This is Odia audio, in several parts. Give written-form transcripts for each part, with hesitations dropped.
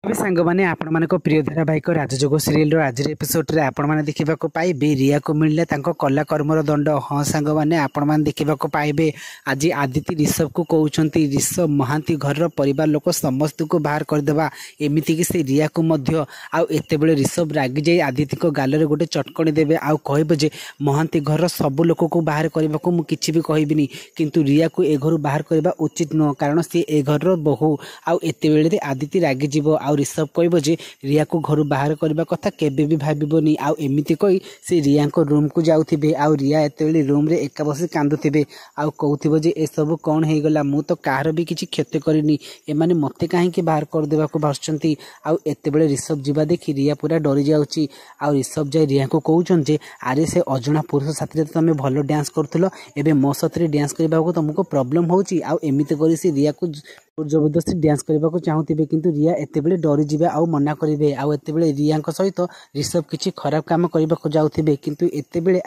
ଏବେ ସାଙ୍ଗମାନେ ଆପଣମାନଙ୍କ ପ୍ରିୟ ଧାରାବାହିକ ରାଜଯୋଗ ସିରିଏଲର ଆଜିର ଏପିସୋଡରେ ଆପଣମାନେ ଦେଖିବାକୁ ପାଇବେ ରିୟାକୁ ମିଳିଲା ତାଙ୍କ କଲା କର୍ମର ଦଣ୍ଡ। ହଁ ସାଙ୍ଗମାନେ, ଆପଣମାନେ ଦେଖିବାକୁ ପାଇବେ ଆଜି ଆଦିତି ରିଷଭକୁ କହୁଛନ୍ତି ରିଷଭ ମହାନ୍ତି ଘରର ପରିବାର ଲୋକ ସମସ୍ତଙ୍କୁ ବାହାର କରିଦେବା, ଏମିତିକି ସେ ରିୟାକୁ ମଧ୍ୟ। ଆଉ ଏତେବେଳେ ରିଷଭ ରାଗିଯାଇ ଆଦିତିଙ୍କ ଗାଲରେ ଗୋଟେ ଚଟକଣି ଦେବେ ଆଉ କହିବେ ଯେ ମହାନ୍ତି ଘରର ସବୁ ଲୋକକୁ ବାହାର କରିବାକୁ ମୁଁ କିଛି ବି କହିବିନି, କିନ୍ତୁ ରିୟାକୁ ଏ ଘରୁ ବାହାର କରିବା ଉଚିତ ନୁହଁ, କାରଣ ସେ ଏ ଘରର ବୋହୂ। ଆଉ ଏତେବେଳେ ଆଦିତି ରାଗିଯିବ ଆଉ ରିଷଭ କହିବ ଯେ ରିୟାକୁ ଘରୁ ବାହାର କରିବା କଥା କେବେ ବି ଭାବିବନି। ଆଉ ଏମିତି କହି ସେ ରିୟାଙ୍କ ରୁମକୁ ଯାଉଥିବେ ଆଉ ରିୟା ଏତେବେଳେ ରୁମରେ ଏକା ବସି କାନ୍ଦୁଥିବେ ଆଉ କହୁଥିବ ଯେ ଏସବୁ କ'ଣ ହେଇଗଲା, ମୁଁ ତ କାହାର ବି କିଛି କ୍ଷତି କରିନି, ଏମାନେ ମୋତେ କାହିଁକି ବାହାର କରିଦେବାକୁ ଭାବୁଛନ୍ତି। ଆଉ ଏତେବେଳେ ରିଷଭ ଯିବା ଦେଖି ରିୟା ପୁରା ଡରି ଯାଉଛି ଆଉ ରିଷଭ ଯାଇ ରିୟାଙ୍କୁ କହୁଛନ୍ତି ଯେ ଆରେ ସେ ଅଜଣା ପୁରୁଷ ସାଥିରେ ତ ତମେ ଭଲ ଡ୍ୟାନ୍ସ କରୁଥିଲ, ଏବେ ମୋ ସାଥିରେ ଡ୍ୟାନ୍ସ କରିବାକୁ ତମକୁ ପ୍ରୋବ୍ଲେମ ହେଉଛି। ଆଉ ଏମିତି କରି ସେ ରିୟାକୁ ଜବରଦସ୍ତି ଡ୍ୟାନ୍ସ କରିବାକୁ ଚାହୁଁଥିବେ, କିନ୍ତୁ ରିୟା ଏତେବେଳେ ଡରିଯିବେ ଆଉ ମନା କରିବେ। ଆଉ ଏତେବେଳେ ରିୟାଙ୍କ ସହିତ ରିଷଭ କିଛି ଖରାପ କାମ କରିବାକୁ ଯାଉଥିବେ, କିନ୍ତୁ ଏତେବେଳେ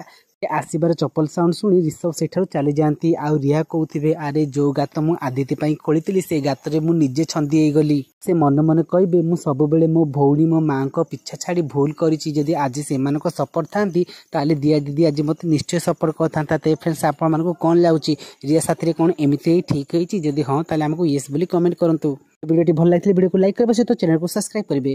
ଆସିବାର ଚପଲ ସାଉଣ୍ଡ ଶୁଣି ରିଷଭ ସେଠାରୁ ଚାଲିଯାଆନ୍ତି। ଆଉ ରିୟା କହୁଥିବେ ଆରେ ଯୋଉ ଗାତ ମୁଁ ଆଦିତି ପାଇଁ ଖୋଳିଥିଲି ସେ ଗାତରେ ମୁଁ ନିଜେ ଛନ୍ଦି ହେଇଗଲି। ସେ ମନେ ମନେ କହିବେ ମୁଁ ସବୁବେଳେ ମୋ ଭଉଣୀ ମୋ ମାଙ୍କ ପିଛା ଛାଡ଼ି ଭୁଲ କରିଛି, ଯଦି ଆଜି ସେମାନଙ୍କ ସପୋର୍ଟ ଥାନ୍ତି ତାହେଲେ ଦିଆ ଦିଦି ଆଜି ମୋତେ ନିଶ୍ଚୟ ସପୋର୍ଟ କରିଥାନ୍ତା। ତ ଫ୍ରେଣ୍ଡସ୍, ଆପଣମାନଙ୍କୁ କ'ଣ ଲାଗୁଛି ରିୟା ସାଥିରେ କ'ଣ ଏମିତି ଠିକ୍ ହେଇଛି? ଯଦି ହଁ ତାହେଲେ ଆମକୁ ୟେସ୍ ବୋଲି କମେଣ୍ଟ କରନ୍ତୁ। ଭିଡ଼ିଓଟି ଭଲ ଲାଗିଥିଲେ ଭିଡ଼ିଓକୁ ଲାଇକ୍ କରିବା ସହିତ ଚ୍ୟାନେଲକୁ ସବସ୍କ୍ରାଇବ୍ କରିବେ।